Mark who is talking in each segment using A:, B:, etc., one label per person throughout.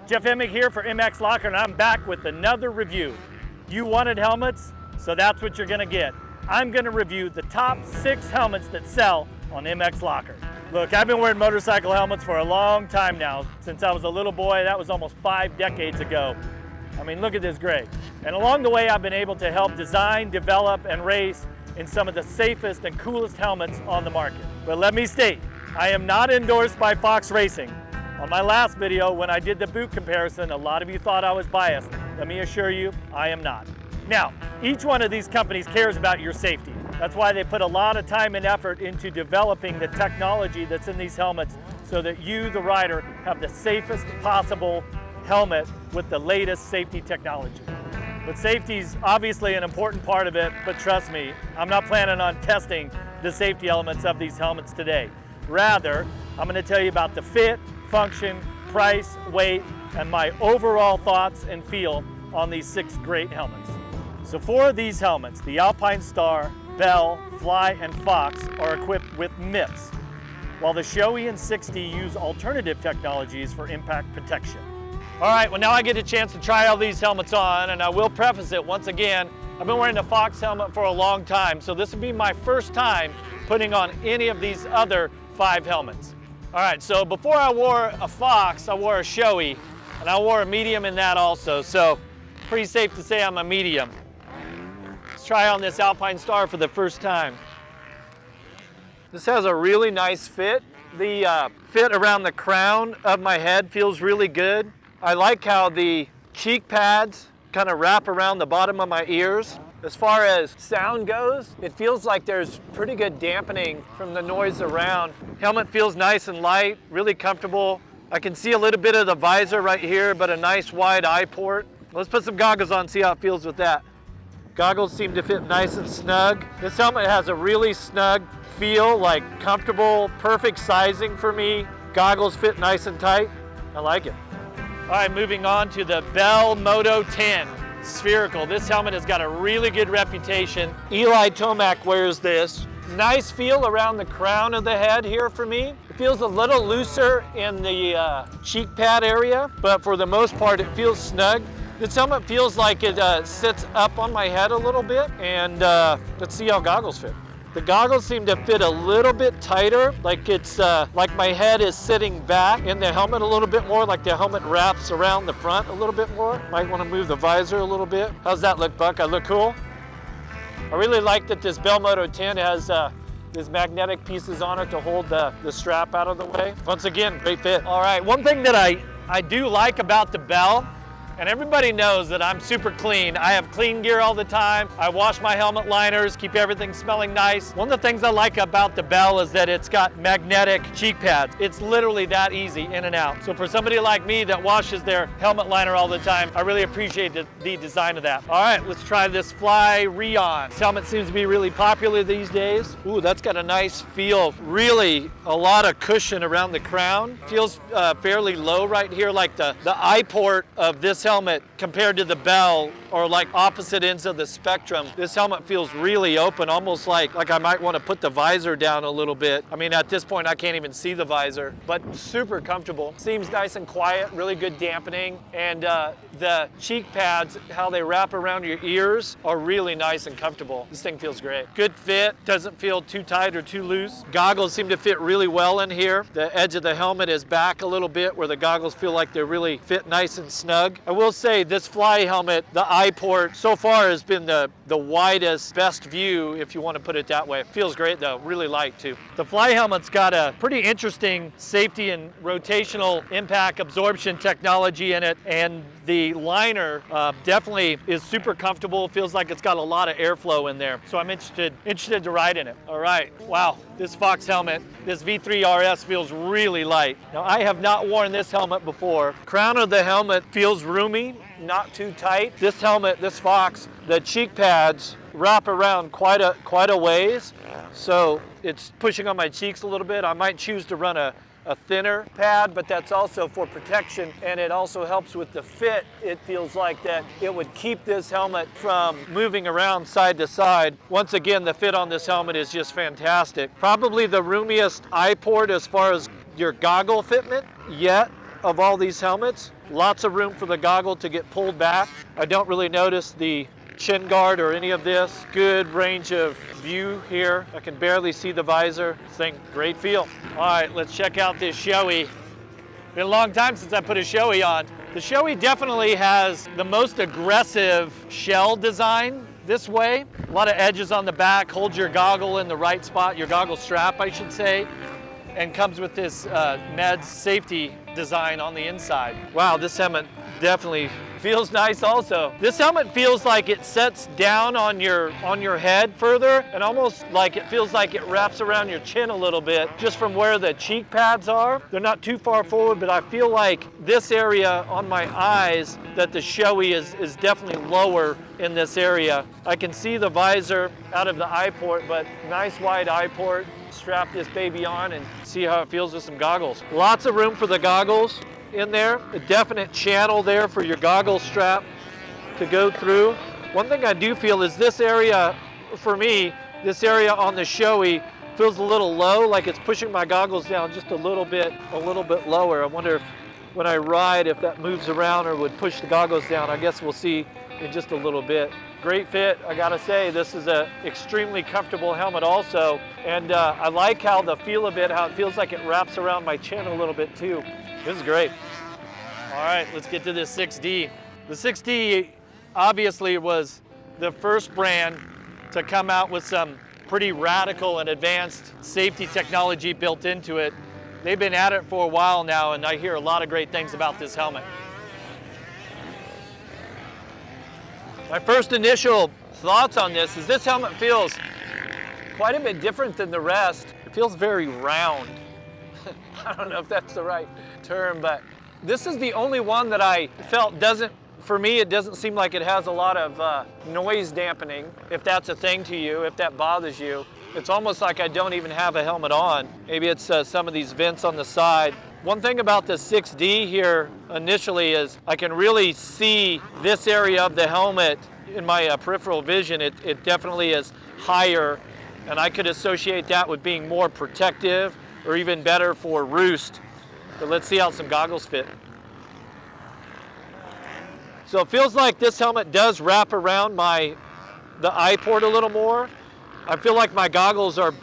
A: Jeff Emig here for mxlocker, and I'm back with another review. You wanted helmets, so that's what you're gonna get. I'm gonna review the top 6 helmets that sell on mxlocker. Look, I've been wearing motorcycle helmets for a long time now. Since I was a little boy, that was almost 5 decades ago. I mean, look at this gray. And along the way, I've been able to help design, develop, and race in some of the safest and coolest helmets on the market. But let me state, I am not endorsed by Fox Racing. On my last video, when I did the boot comparison, a lot of you thought I was biased. Let me assure you, I am not. Now, each one of these companies cares about your safety. That's why they put a lot of time and effort into developing the technology that's in these helmets so that you, the rider, have the safest possible helmet with the latest safety technology. But safety's obviously an important part of it, but trust me, I'm not planning on testing the safety elements of these helmets today. Rather, I'm going to tell you about the fit, function, price, weight, and my overall thoughts and feel on these 6 great helmets. So 4 of these helmets, the Alpinestar, Bell, Fly, and Fox, are equipped with MIPS, while the Shoei and 60 use alternative technologies for impact protection. All right, well now I get a chance to try all these helmets on, and I will preface it once again. I've been wearing the Fox helmet for a long time, so this will be my first time putting on any of these other 5 helmets. All right, so before I wore a Fox, I wore a Shoei, and I wore a medium in that also, so pretty safe to say I'm a medium. Let's try on this Alpinestar for the first time. This has a really nice fit. The fit around the crown of my head feels really good. I like how the cheek pads kind of wrap around the bottom of my ears. As far as sound goes, it feels like there's pretty good dampening from the noise around. Helmet feels nice and light, really comfortable. I can see a little bit of the visor right here, but a nice wide eye port. Let's put some goggles on, see how it feels with that. Goggles seem to fit nice and snug. This helmet has a really snug feel, like comfortable, perfect sizing for me. Goggles fit nice and tight. I like it. All right, moving on to the Bell Moto 10 spherical. This helmet has got a really good reputation. Eli Tomac wears this. Nice feel around the crown of the head here for me. It feels a little looser in the cheek pad area, but for the most part, it feels snug. This helmet feels like it sits up on my head a little bit, and let's see how goggles fit. The goggles seem to fit a little bit tighter, like it's like my head is sitting back in the helmet a little bit more, like the helmet wraps around the front a little bit more. Might want to move the visor a little bit. How's that look, Buck? I look cool? I really like that this Bell Moto 10 has these magnetic pieces on it to hold the strap out of the way. Once again, great fit. All right, one thing that I do like about the Bell, and everybody knows that I'm super clean. I have clean gear all the time. I wash my helmet liners, keep everything smelling nice. One of the things I like about the Bell is that it's got magnetic cheek pads. It's literally that easy in and out. So for somebody like me that washes their helmet liner all the time, I really appreciate the design of that. All right, let's try this Fly Rheon. This helmet seems to be really popular these days. Ooh, that's got a nice feel. Really a lot of cushion around the crown. Feels fairly low right here, like the eye port of this helmet compared to the Bell are like opposite ends of the spectrum. This helmet feels really open, almost like I might want to put the visor down a little bit. I mean, at this point, I can't even see the visor, but super comfortable. Seems nice and quiet, really good dampening, and the cheek pads, how they wrap around your ears, are really nice and comfortable. This thing feels great. Good fit, doesn't feel too tight or too loose. Goggles seem to fit really well in here. The edge of the helmet is back a little bit where the goggles feel like they really fit nice and snug. I will say this Fly helmet, the eye port so far has been the widest, best view, if you want to put it that way. It feels great though, really light too. The Fly helmet's got a pretty interesting safety and rotational impact absorption technology in it, and the liner definitely is super comfortable. Feels like it's got a lot of airflow in there. So I'm interested to ride in it. All right, wow, this Fox helmet, this V3 RS feels really light. Now I have not worn this helmet before. Crown of the helmet feels roomy, not too tight. This helmet, this Fox, the cheek pads wrap around quite a ways. So it's pushing on my cheeks a little bit. I might choose to run a thinner pad, but that's also for protection, and it also helps with the fit. It feels like that it would keep this helmet from moving around side to side. Once again, the fit on this helmet is just fantastic. Probably the roomiest eye port as far as your goggle fitment yet.
B: of all these helmets. Lots of room for the goggle to get pulled back. I don't really notice the chin guard or any of this. Good range of view here. I can barely see the visor. This thing, great feel. All right, let's check out this Shoei. Been a long time since I put a Shoei on. The Shoei definitely has the most aggressive shell design this way. A lot of edges on the back, holds your goggle in the right spot, your goggle strap, I should say, and comes with this Meds safety design on the inside. Wow, this helmet definitely feels nice also. This helmet feels like it sets down on your head further, and almost like it feels like it wraps around your chin a little bit just from where the cheek pads are. They're not too far forward, but I feel like this area on my eyes that the Shoei is definitely lower in this area. I can see the visor out of the eye port, but nice wide eye port. Strap this baby on and see how it feels with some goggles. Lots of room for the goggles in there. A definite channel there for your goggle strap to go through. One thing I do feel is this area, for me, this area on the Shoei feels a little low, like it's pushing my goggles down just a little bit lower. I wonder if when I ride, if that moves around or would push the goggles down. I guess we'll see in just a little bit. Great fit, I gotta say. This is an extremely comfortable helmet also, and I like how the feel of it, how it feels like it wraps around my chin a little bit too. This is great. All right, let's get to this 6D. The 6D obviously was the first brand to come out with some pretty radical and advanced safety technology built into it. They've been at it for a while now, and I hear a lot of great things about this helmet. My first initial thoughts on this is this helmet feels quite a bit different than the rest. It feels very round. I don't know if that's the right term, but this is the only one that I felt doesn't, for me, it doesn't seem like it has a lot of noise dampening, if that's a thing to you, if that bothers you. It's almost like I don't even have a helmet on. Maybe it's some of these vents on the side. One thing about the 6D here initially is I can really see this area of the helmet in my peripheral vision. It definitely is higher, and I could associate that with being more protective or even better for roost. But let's see how some goggles fit. So it feels like this helmet does wrap around the eye port a little more. I feel like my goggles are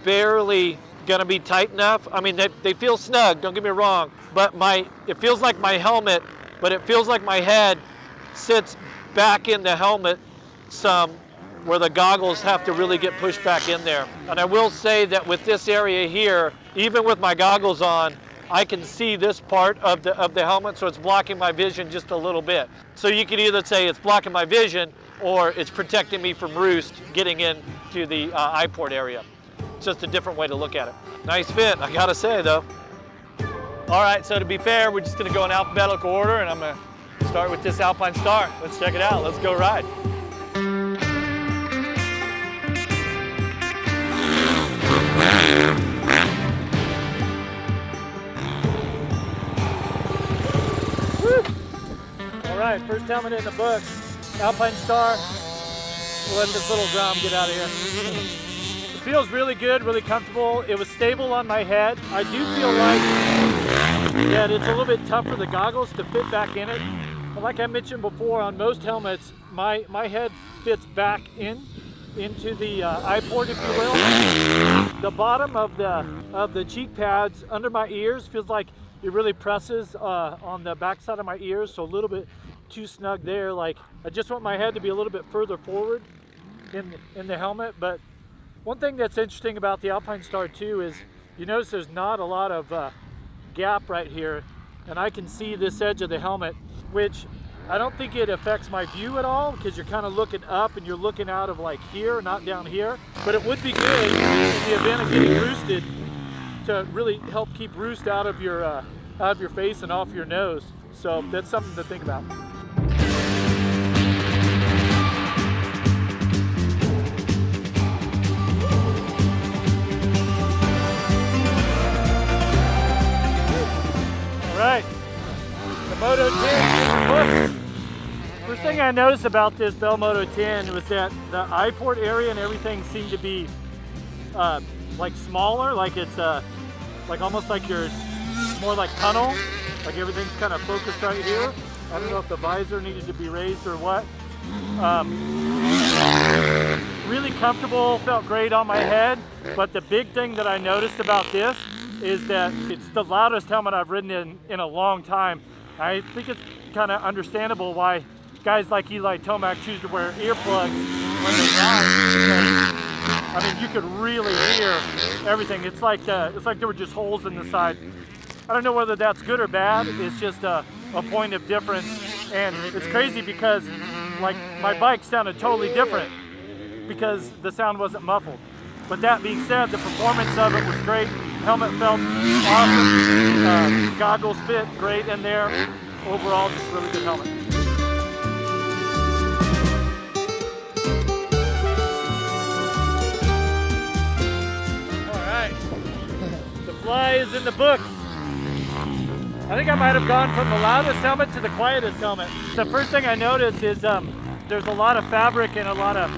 B: barely gonna be tight enough. I mean, they feel snug, don't get me wrong, but it feels like my helmet, but it feels like my head sits back in the helmet some, where the goggles have to really get pushed back in there. And I will say that with this area here, even with my goggles on, I can see this part of the helmet, so it's blocking my vision just a little bit. So you could either say it's blocking my vision or it's protecting me from roost getting into the eye port area. It's just a different way to look at it. Nice fit, I gotta say though. All right, so to be fair, we're just gonna go in alphabetical order, and I'm gonna start with this Alpinestar. Let's check it out, let's go ride. Woo! All right, first helmet in the book, Alpinestar. We'll let this little drum get out of here. It feels really good, really comfortable. It was stable on my head. I do feel like that it's a little bit tough for the goggles to fit back in it. But like I mentioned before, on most helmets, my head fits back into the eye port, if you will. The bottom of the cheek pads under my ears feels like it really presses on the back side of my ears, so a little bit too snug there. Like, I just want my head to be a little bit further forward in the helmet. But one thing that's interesting about the Alpinestar too is you notice there's not a lot of gap right here, and I can see this edge of the helmet, which I don't think it affects my view at all, because you're kind of looking up and you're looking out of like here, not down here. But it would be good in the event of getting roosted to really help keep roost out of your face and off your nose. So that's something to think about. All right, the Moto 10. First thing I noticed about this Bell Moto 10 was that the eye port area and everything seemed to be like smaller, like it's like almost like you're more like tunnel.
A: Like everything's kind of focused right here. I don't know if the visor needed to be raised or what. Really comfortable, felt great on my head. But the big thing that I noticed about this is that it's the loudest helmet I've ridden in a long time. I think it's kind of understandable why guys like Eli Tomac choose to wear earplugs when they ride. I mean, you could really hear everything. It's like there were just holes in the side. I don't know whether that's good or bad. It's just a point of difference. And it's crazy because like my bike sounded totally different because the sound wasn't muffled. But that being said, the performance of it was great. Helmet felt awesome. Goggles fit great in there. Overall, just a really good helmet. All right, the fly is in the book. I think I might have gone from the loudest helmet to the quietest helmet. The first thing I noticed is there's a lot of fabric and a lot of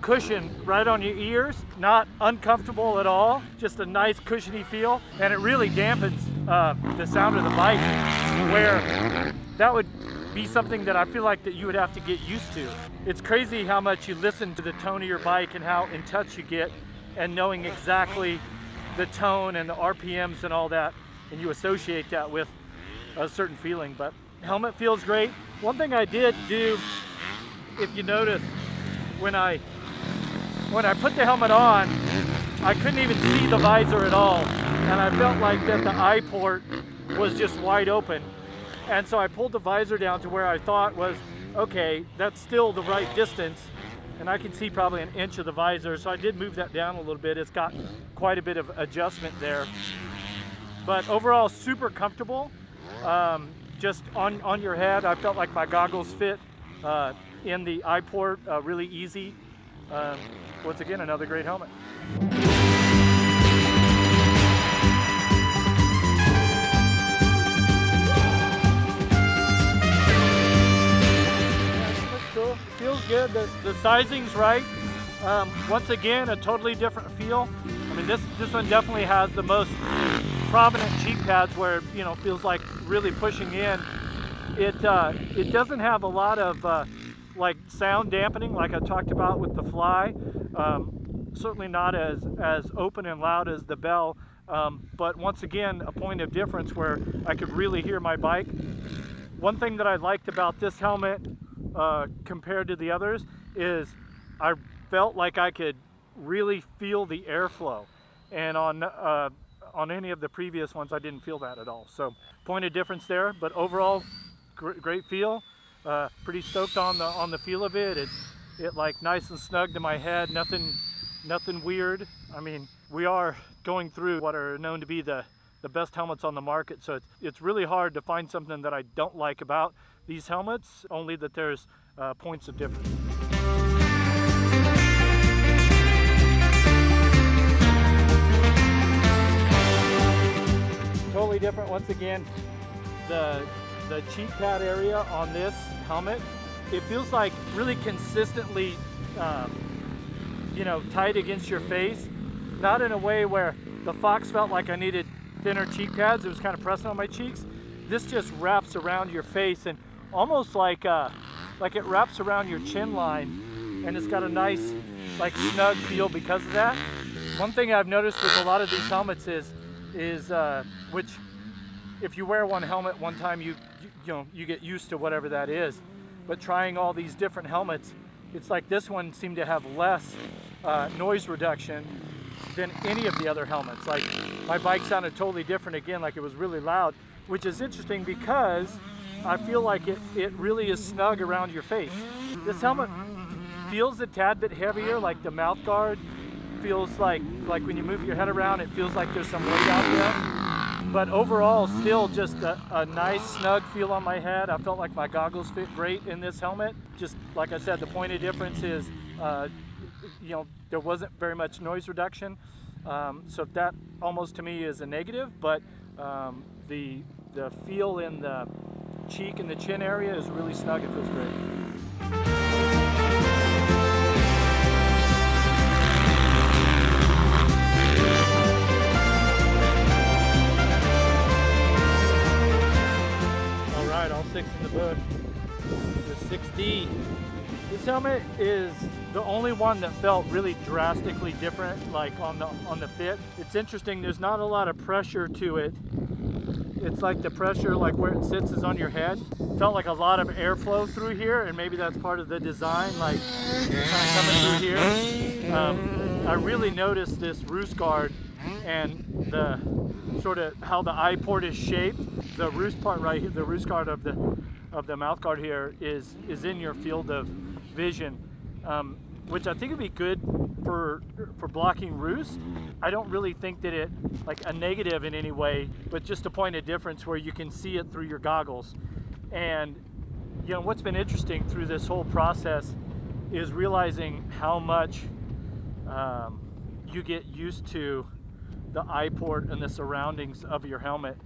A: cushion right on your ears. Not uncomfortable at all, just a nice cushiony feel, and it really dampens the sound of the bike, where that would be something that I feel like that you would have to get used to. It's crazy how much you listen to the tone of your bike and how in touch you get, and knowing exactly the tone and the RPMs and all that, and you associate that with a certain feeling. But helmet feels great. One thing I did do, if you notice, when I put the helmet on, I couldn't even see the visor at all, and I felt like that the eye port was just wide open. And so I pulled the visor down to where I thought was, okay, that's still the right distance, and I can see probably an inch of the visor, so I did move that down a little bit. It's got quite a bit of adjustment there. But overall, super comfortable. Just on your head, I felt like my goggles fit in the eye port really easy. Once again, another great helmet. That's cool. Feels good. The sizing's right. Once again, a totally different feel. I mean, this one definitely has the most prominent cheek pads where it feels like really pushing in. It doesn't have a lot of like sound dampening like I talked about with the Fly. Certainly not as open and loud as the Bell, but once again a point of difference where I could really hear my bike. One thing that I liked about this helmet compared to the others is I felt like I could really feel the airflow, and on any of the previous ones I didn't feel that at all. So point of difference there, but overall great feel. Pretty stoked on the feel of it. It like nice and snug to my head. Nothing weird. I mean, we are going through what are known to be the best helmets on the market, so it's really hard to find something that I don't like about these helmets. Only that there's points of difference. Totally different once again. The cheek pad area on this helmet, it feels like really consistently tight against your face, not in a way where the Fox felt like I needed thinner cheek pads. It was kind of pressing on my cheeks. This just wraps around your face and almost like it wraps around your chin line, and it's got a nice like snug feel because of that. One thing I've noticed with a lot of these helmets is which if you wear one helmet one time, you get used to whatever that is. But trying all these different helmets, it's like this one seemed to have less noise reduction than any of the other helmets. Like my bike sounded totally different again, like it was really loud, which is interesting because I feel like it really is snug around your face. This helmet feels a tad bit heavier, like the mouth guard feels like when you move your head around, it feels like there's some weight out there. But overall, still just a nice snug feel on my head. I felt like my goggles fit great in this helmet. Just like I said, the point of difference is, there wasn't very much noise reduction. So that almost to me is a negative, but the feel in the cheek and the chin area is really snug. It feels great. in the book, the 6D. This helmet is the only one that felt really drastically different, like on the fit. It's interesting, there's not a lot of pressure to it. It's like the pressure, like where it sits, is on your head. Felt like a lot of airflow through here, and maybe that's part of the design, like kind of coming through here. I really noticed this roost guard and the sort of how the eye port is shaped. The roost part right here, the roost guard of the mouth guard here is in your field of vision, which I think would be good for blocking roost. I don't really think that it like a negative in any way, but just a point of difference where you can see it through your goggles. And you know what's been interesting through this whole process is realizing how much you get used to the eye port and the surroundings of your helmet.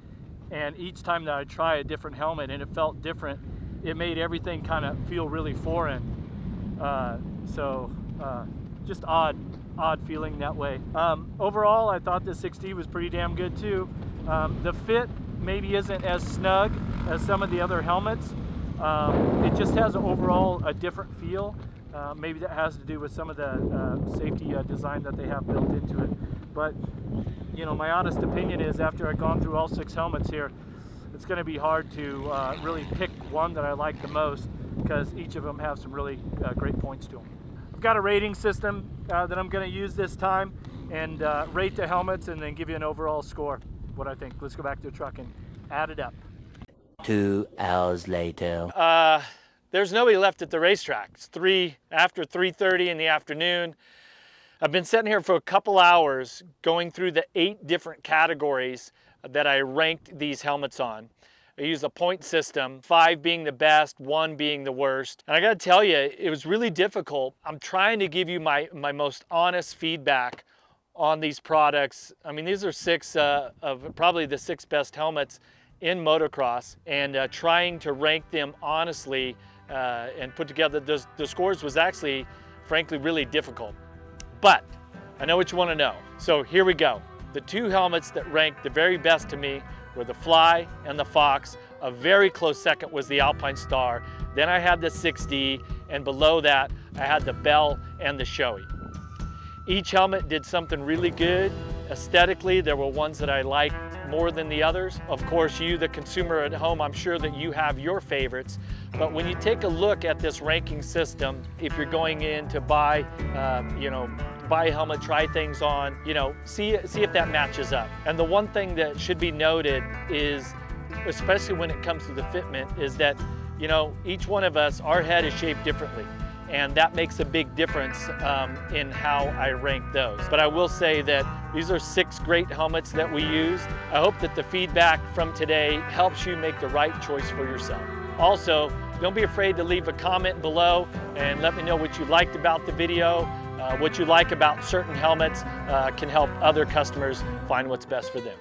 A: And each time that I try a different helmet and it felt different, it made everything kind of feel really foreign. Just odd feeling that way. Overall, I thought the 6D was pretty damn good too. The fit maybe isn't as snug as some of the other helmets. It just has overall a different feel. Maybe that has to do with some of the safety design that they have built into it. But you know, my honest opinion is after I've gone through all 6 helmets here, it's going to be hard to really pick one that I like the most, because each of them have some really great points to them. I've got a rating system that I'm going to use this time and rate the helmets and then give you an overall score, what I think. Let's go back to the truck and add it up.
C: 2 hours later.
A: There's nobody left at the racetrack. It's after 3:30 in the afternoon. I've been sitting here for a couple hours going through the 8 different categories that I ranked these helmets on. I used a point system, 5 being the best, 1 being the worst. And I gotta tell you, it was really difficult. I'm trying to give you my most honest feedback on these products. I mean, these are 6 of probably the 6 best helmets in motocross, and trying to rank them honestly and put together the scores was actually, frankly, really difficult. But I know what you want to know. So here we go. The 2 helmets that ranked the very best to me were the Fly and the Fox. A very close second was the Alpinestar. Then I had the 6D, and below that I had the Bell and the Shoei. Each helmet did something really good. Aesthetically, there were ones that I liked more than the others. Of course, you, the consumer at home, I'm sure that you have your favorites. But when you take a look at this ranking system, if you're going in to buy, buy a helmet, try things on, see if that matches up. And the one thing that should be noted is, especially when it comes to the fitment, is that, each one of us, our head is shaped differently. And that makes a big difference in how I rank those. But I will say that these are 6 great helmets that we used. I hope that the feedback from today helps you make the right choice for yourself. Also, don't be afraid to leave a comment below and let me know what you liked about the video, what you like about certain helmets can help other customers find what's best for them.